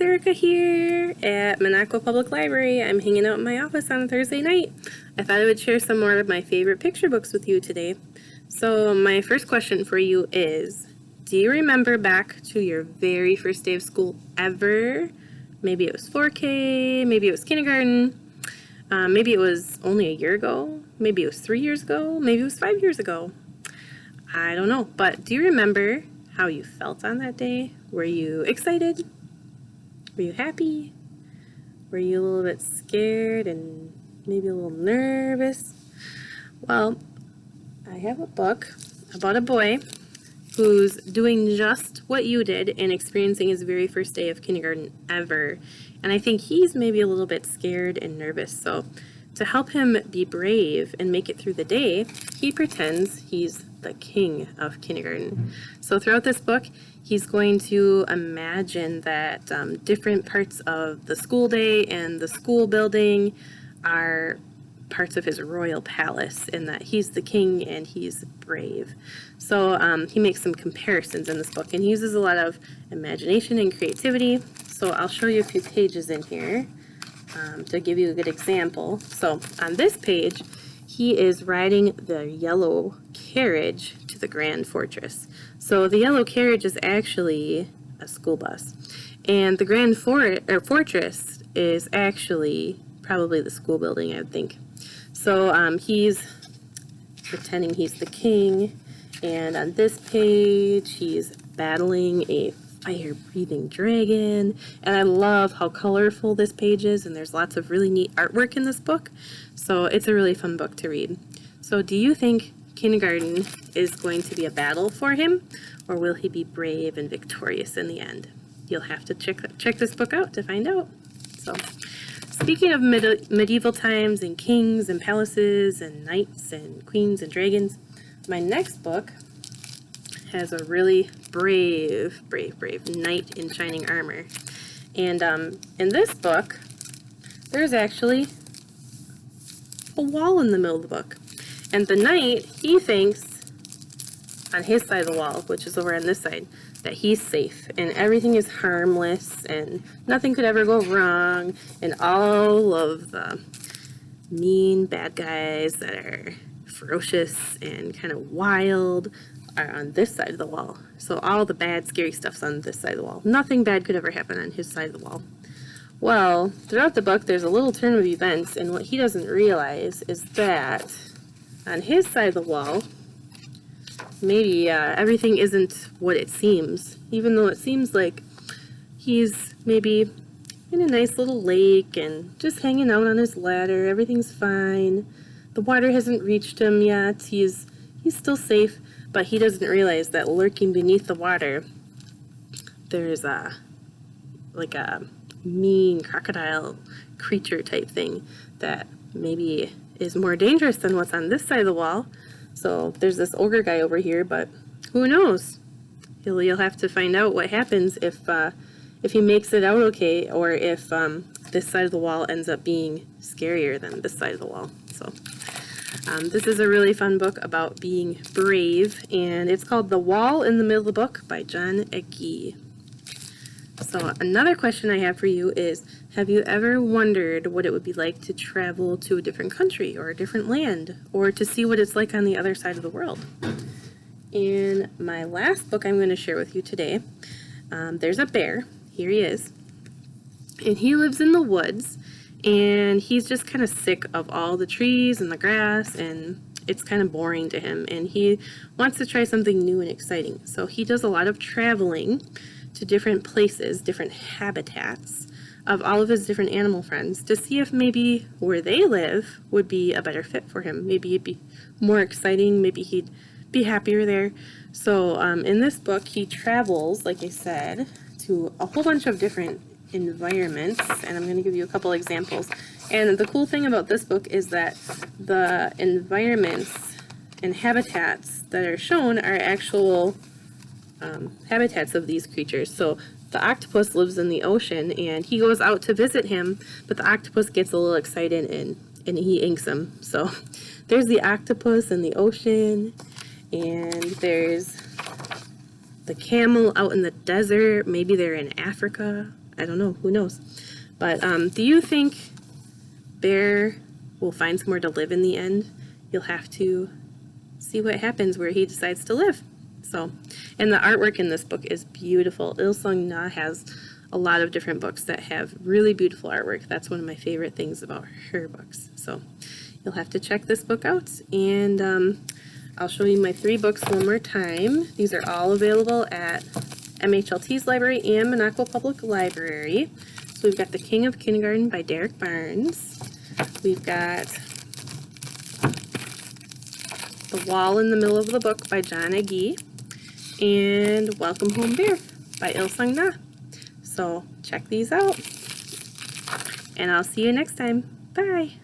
Erica here at Minocqua Public Library. I'm hanging out in my office on a Thursday night. I thought I would share some more of my favorite picture books with you today. So my first question for you is, do you remember back to your very first day of school ever? Maybe it was 4K, maybe it was kindergarten, maybe it was only a year ago, maybe it was 3 years ago, maybe it was 5 years ago. I don't know, but do you remember how you felt on that day? Were you excited? Were you happy? Were you a little bit scared and maybe a little nervous? Well, I have a book about a boy who's doing just what you did and experiencing his very first day of kindergarten ever. And I think he's maybe a little bit scared and nervous. So to help him be brave and make it through the day, he pretends he's the king of kindergarten. So throughout this book, he's going to imagine that different parts of the school day and the school building are parts of his royal palace, and that he's the king and he's brave. So he makes some comparisons in this book, and he uses a lot of imagination and creativity. So I'll show you a few pages in here to give you a good example. So on this page, he is riding the yellow carriage to the Grand Fortress. So the yellow carriage is actually a school bus, and the Grand Fortress is actually probably the school building, I would think. So he's pretending he's the king, and on this page he's battling a fire-breathing dragon, and I love how colorful this page is, and there's lots of really neat artwork in this book, so it's a really fun book to read. So do you think kindergarten is going to be a battle for him, or will he be brave and victorious in the end? You'll have to check this book out to find out. So speaking of medieval times and kings and palaces and knights and queens and dragons, my next book has a really brave knight in shining armor. And in this book, there's actually a wall in the middle of the book. And the knight, he thinks on his side of the wall, which is over on this side, that he's safe and everything is harmless and nothing could ever go wrong, and all of the mean bad guys that are ferocious and kind of wild are on this side of the wall. So all the bad, scary stuff's on this side of the wall. Nothing bad could ever happen on his side of the wall. Well, throughout the book, there's a little turn of events, and what he doesn't realize is that on his side of the wall, maybe everything isn't what it seems, even though it seems like he's maybe in a nice little lake and just hanging out on his ladder. Everything's fine. The water hasn't reached him yet. He's still safe, but he doesn't realize that lurking beneath the water, there's like a mean crocodile creature type thing that maybe is more dangerous than what's on this side of the wall. So there's this ogre guy over here, but who knows? You'll have to find out what happens if he makes it out okay, or if this side of the wall ends up being scarier than this side of the wall. So this is a really fun book about being brave, and it's called The Wall in the Middle of the Book by John Ecke. So another question I have for you is, have you ever wondered what it would be like to travel to a different country or a different land, or to see what it's like on the other side of the world? In my last book I'm going to share with you today, there's a bear. Here he is. And he lives in the woods, and he's just kind of sick of all the trees and the grass, and it's kind of boring to him, and he wants to try something new and exciting. So he does a lot of traveling to different places, different habitats of all of his different animal friends, to see if maybe where they live would be a better fit for him. Maybe it'd be more exciting, maybe he'd be happier there. So in this book, he travels, like I said, to a whole bunch of different environments, and I'm going to give you a couple examples. And the cool thing about this book is that the environments and habitats that are shown are actual habitats of these creatures. So the octopus lives in the ocean, and he goes out to visit him, but the octopus gets a little excited and he inks him. So there's the octopus in the ocean, and there's the camel out in the desert. Maybe they're in Africa. I don't know. Who knows? But do you think Bear will find somewhere to live in the end? You'll have to see what happens where he decides to live. So, and the artwork in this book is beautiful. Il Na has a lot of different books that have really beautiful artwork. That's one of my favorite things about her books. So you'll have to check this book out, and I'll show you my 3 books one more time. These are all available at MHLT's library and Minocqua Public Library. So we've got The King of Kindergarten by Derek Barnes. We've got The Wall in the Middle of the Book by John Agee. And Welcome Home Bear by Il Na. So check these out, and I'll see you next time. Bye!